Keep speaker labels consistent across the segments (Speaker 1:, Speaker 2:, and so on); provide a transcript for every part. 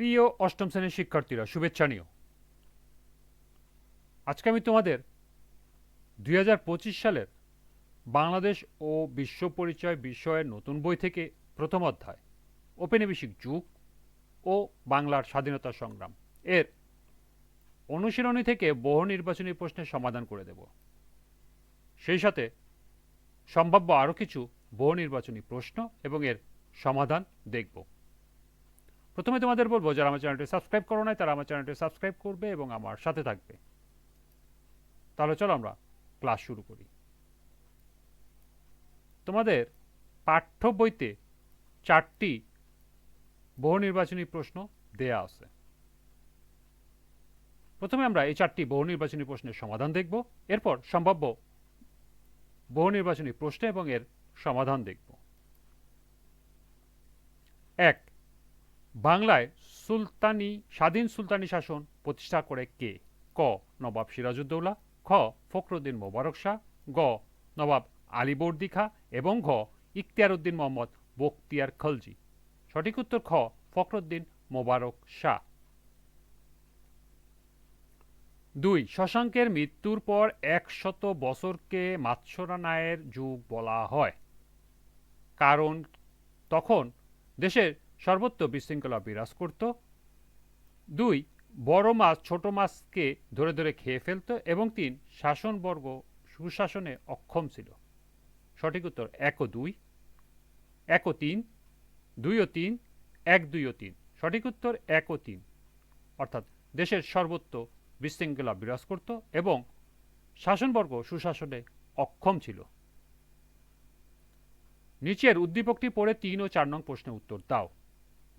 Speaker 1: প্রিয় অষ্টম শ্রেণীর শিক্ষার্থীরা, শুভেচ্ছা নিও। আজকে আমি তোমাদের 2025 সালের বাংলাদেশ ও বিশ্ব পরিচয় বিষয়ের নতুন বই থেকে প্রথম অধ্যায় ঔপনিবেশিক যুগ ও বাংলার স্বাধীনতা সংগ্রাম এর অনুশীলনী থেকে বহু নির্বাচনী প্রশ্নের সমাধান করে দেব। সেই সাথে সম্ভাব্য আরও কিছু বহু নির্বাচনী প্রশ্ন এবং এর সমাধান দেখব। প্রথমে তোমাদের বলবো, যারা আমার চ্যানেলটি সাবস্ক্রাইব করো নাই তারা আমার চ্যানেলটি সাবস্ক্রাইব করবে এবং আমার সাথে থাকবে। তাহলে চলো আমরা ক্লাস শুরু করি। তোমাদের পাঠ্য বইতে 4টি বহু নির্বাচনী প্রশ্ন দেয়া আছে। প্রথমে আমরা এই 4টি বহু নির্বাচনী প্রশ্নের সমাধান দেখব, এরপর সম্ভাব্য বহু নির্বাচনী প্রশ্ন এবং এর সমাধান দেখব। 1. বাংলায় স্বাধীন সুলতানি শাসন প্রতিষ্ঠা করে কে? ক. নবাব সিরাজউদ্দৌলা, খ. ফখরুদ্দিন মোবারক শাহ, গ. নবাব আলীবর্দী খাঁ এবং ঘ. ইখতিয়ার উদ্দিন মোহাম্মদ বখতিয়ার খলজি। সঠিক উত্তর খ. ফখরুদ্দিন মোবারক শাহ। 2. শশাঙ্কের মৃত্যুর পর 100 বছরকে মাৎসরানায়ের যুগ বলা হয়, কারণ তখন দেশের সর্বত্র বিশৃঙ্খলা বিরাজ করত। 2. বড় মাছ ছোট মাছকে ধরে ধরে খেয়ে ফেলত এবং 3. শাসনবর্গ সুশাসনে অক্ষম ছিল। সঠিক উত্তর 1 ও 2, 1 ও 3, 2 ও 3, 1, 2 ও 3। সঠিক উত্তর 1 ও 3, অর্থাৎ দেশের সর্বত্র বিশৃঙ্খলা বিরাজ করত এবং শাসনবর্গ সুশাসনে অক্ষম ছিল। নিচের উদ্দীপকটি পড়ে 3 ও 4 নং প্রশ্নের উত্তর দাও।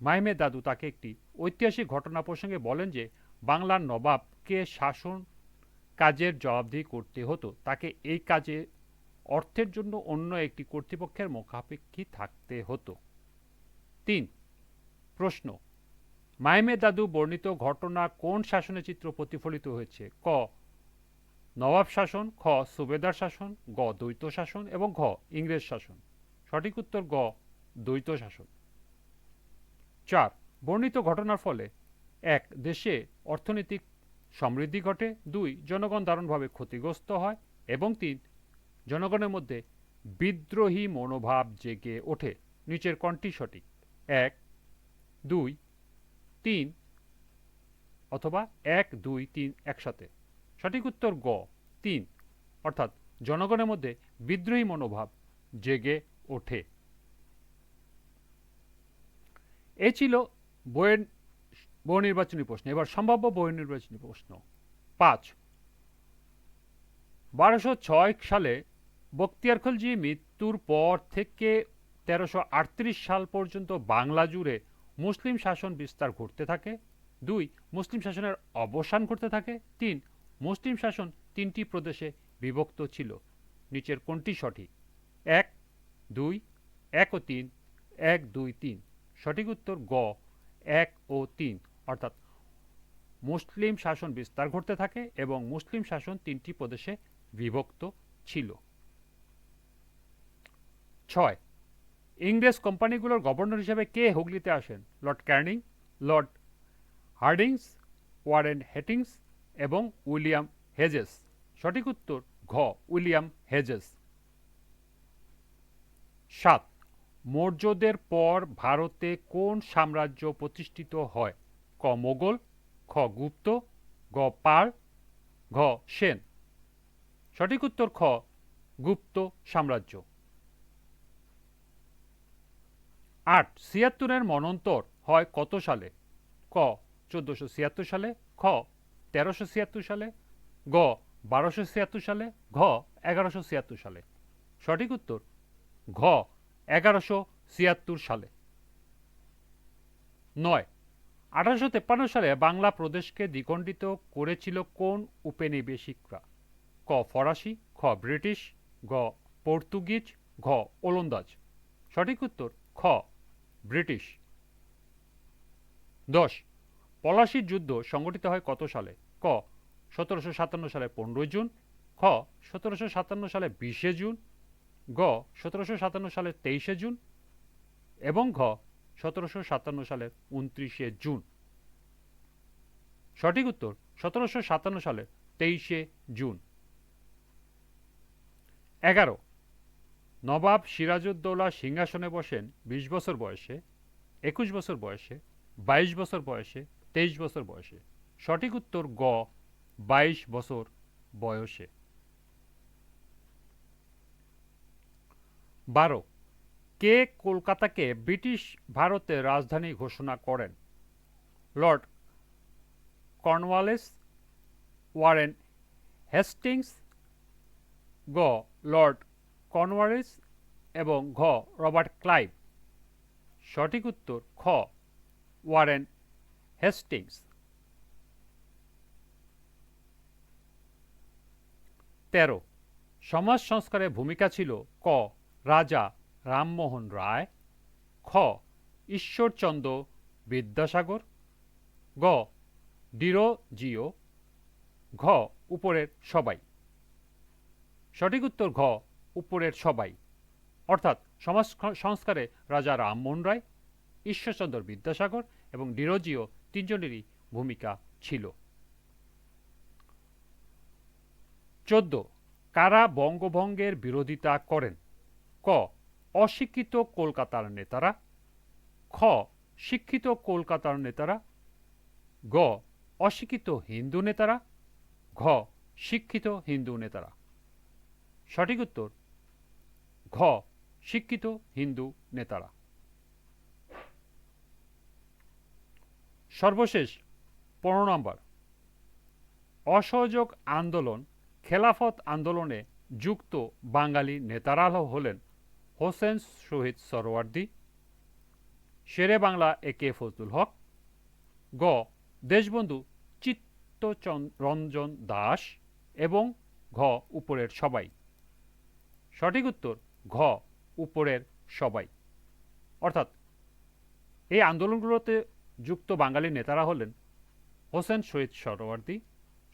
Speaker 1: মাহিমের দাদু তাকে একটি ঐতিহাসিক ঘটনা প্রসঙ্গে বলেন যে বাংলার নবাবকে শাসন কাজের জবাবদিহি করতে হতো, তাকে এই কাজে অর্থের জন্য অন্য একটি কর্তৃপক্ষের মুখাপেক্ষী থাকতে হতো। 3. প্রশ্ন, মাহিমের দাদু বর্ণিত ঘটনা কোন শাসনের চিত্র প্রতিফলিত হয়েছে? ক. নবাব শাসন, খ. সুবেদার শাসন, গ. দ্বৈত শাসন এবং ঘ. ইংরেজ শাসন। সঠিক উত্তর গ. দ্বৈত শাসন। 4. বর্ণিত ঘটনার ফলে 1. দেশে অর্থনৈতিক সমৃদ্ধি ঘটে, 2. জনগণ দারুণভাবে ক্ষতিগ্রস্ত হয় এবং 3. জনগণের মধ্যে বিদ্রোহী মনোভাব জেগে ওঠে। নিচের কোনটি সঠিক? 1, 2, 3 অথবা 1, 2, 3 একসাথে। সঠিক উত্তর গ. 3, অর্থাৎ জনগণের মধ্যে বিদ্রোহী মনোভাব জেগে ওঠে। এই ছিল বইয়ের বহু নির্বাচনী প্রশ্ন। এবার সম্ভাব্য বহু নির্বাচনী প্রশ্ন। 5. 1206 সালে বখতিয়ার খলজি মৃত্যুর পর থেকে 1338 সাল পর্যন্ত বাংলা জুড়ে মুসলিম শাসন বিস্তার ঘটতে থাকে। 2. মুসলিম শাসনের অবসান ঘটতে থাকে। 3. মুসলিম শাসন 3টি প্রদেশে বিভক্ত ছিল। নিচের কোনটি সঠিক? 1, 2, 1 ও 3, 1, 2, 3। সঠিক উত্তর গ. 1 ও 3, অর্থাৎ মুসলিম শাসন বিস্তার ঘটতে থাকে এবং মুসলিম শাসন 3টি প্রদেশে বিভক্ত ছিল। 6. ইংরেজ কোম্পানিগুলোর গভর্নর হিসেবে কে হুগলিতে আসেন? Lord Canning, Lord Hardings, Warren Hastings এবং উইলিয়াম হেজেস। সঠিক উত্তর ঘ. William Hedges. 7. মৌর্যদের পর ভারতে কোন সাম্রাজ্য প্রতিষ্ঠিত হয়? ক. মোগল, খ. গুপ্ত, গ. পাল, ঘ. সেন। সঠিক উত্তর খ. গুপ্ত সাম্রাজ্য। 8. 76-এর মন্বন্তর হয় কত সালে? ক. 1476 সালে, খ. 1376 সালে, গ. 1276 সালে, ঘ. 1176 সালে। সঠিক উত্তর ঘ. 1176 সালে। 9. 1853 সালে বাংলা প্রদেশকে দ্বিখণ্ডিত করেছিল কোন উপনিবেশিকরা? ক. ফরাসি, খ. ব্রিটিশ, গ. পর্তুগিজ, ঘ. ওলন্দাজ। সঠিক উত্তর খ. ব্রিটিশ। 10. পলাশির যুদ্ধ সংগঠিত হয় কত সালে? ক. 1757 সালে 15 জুন, খ. 1757 সালে 20 জুন, গ. 1757 সালে 23 জুন এবং ঘ. 1757 সালের 29 জুন। সঠিক উত্তর 1757 সালের 23শে জুন। 11, নবাব সিরাজউদ্দৌলা সিংহাসনে বসেন 20 বছর বয়সে, 21 বছর বয়সে, 22 বছর বয়সে, 23 বছর বয়সে। সঠিক উত্তর গ, 22 বছর বয়সে। 12, কে কলকাতাকে ব্রিটিশ ভারতের রাজধানী ঘোষণা করেন? লর্ড কর্নওয়ালিস, ওয়ারেন হেস্টিংস, গ লর্ড কর্নওয়ালিস এবং ঘ রবার্ট ক্লাইভ। সঠিক উত্তর খ, ওয়ারেন হেস্টিংস। 13, সমাজ সংস্কারের ভূমিকা ছিল ক রাজা রামমোহন রায়, খ ঈশ্বরচন্দ্র বিদ্যাসাগর, গ ডিরোজিও, ঘ উপরের সবাই। সঠিক উত্তর ঘ উপরের সবাই, অর্থাৎ সমাজ সংস্কারে রাজা রামমোহন রায়, ঈশ্বরচন্দ্র বিদ্যাসাগর এবং ডিরোজিও তিনজনেরই ভূমিকা ছিল। 14, কারা বঙ্গভঙ্গের বিরোধিতা করেন? ক অশিক্ষিত কলকাতার নেতারা, খ শিক্ষিত কলকাতার নেতারা, গ অশিক্ষিত হিন্দু নেতারা, ঘ শিক্ষিত হিন্দু নেতারা। সঠিক উত্তর ঘ শিক্ষিত হিন্দু নেতারা। সর্বশেষ 15 নম্বর, অসহযোগ আন্দোলন খেলাফত আন্দোলনে যুক্ত বাঙালি নেতারা হলেন হোসেন শহীদ সোহরাওয়ার্দী, শেরে বাংলা একে ফজলুল হক, গ দেশবন্ধু চিত্তরঞ্জন দাস এবং ঘ উপরের সবাই। সঠিক উত্তর ঘ উপরের সবাই, অর্থাৎ এই আন্দোলনগুলোতে যুক্ত বাঙালি নেতারা হলেন হোসেন শহীদ সোহরাওয়ার্দী,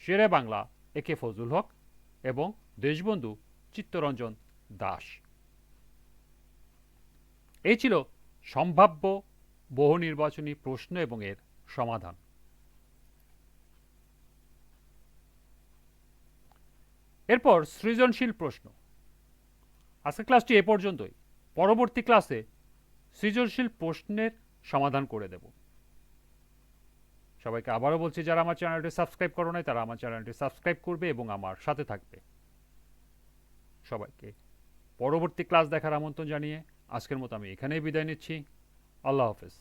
Speaker 1: শেরে বাংলা একে ফজলুল হক এবং দেশবন্ধু চিত্তরঞ্জন দাস। এই ছিল সম্ভাব্য বহু নির্বাচনী প্রশ্ন এবং এর সমাধান। এরপর সৃজনশীল প্রশ্ন। আজকের ক্লাসটি এ পর্যন্তই। পরবর্তী ক্লাসে সৃজনশীল প্রশ্নের সমাধান করে দেব। সবাইকে আবারও বলছি, যারা আমার চ্যানেলটি সাবস্ক্রাইব করো নাই তারা আমার চ্যানেলটি সাবস্ক্রাইব করবে এবং আমার সাথে থাকবে। সবাইকে পরবর্তী ক্লাস দেখার আমন্ত্রণ জানিয়ে আজকের মতো আমি এখানেই বিদায় নিচ্ছি। আল্লাহ হাফেজ।